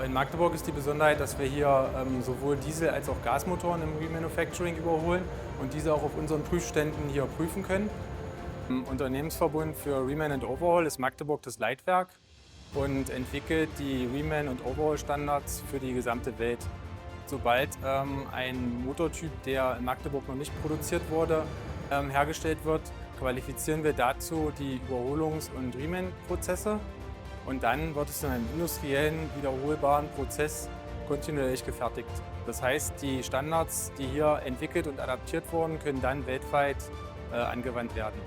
In Magdeburg ist die Besonderheit, dass wir hier sowohl Diesel- als auch Gasmotoren im Remanufacturing überholen und diese auch auf unseren Prüfständen hier prüfen können. Im Unternehmensverbund für Reman and Overhaul ist Magdeburg das Leitwerk und entwickelt die Reman- und Overhaul-Standards für die gesamte Welt. Sobald ein Motortyp, der in Magdeburg noch nicht produziert wurde, hergestellt wird, qualifizieren wir dazu die Überholungs- und Reman-Prozesse. Und dann wird es in einem industriellen, wiederholbaren Prozess kontinuierlich gefertigt. Das heißt, die Standards, die hier entwickelt und adaptiert wurden, können dann weltweit angewandt werden.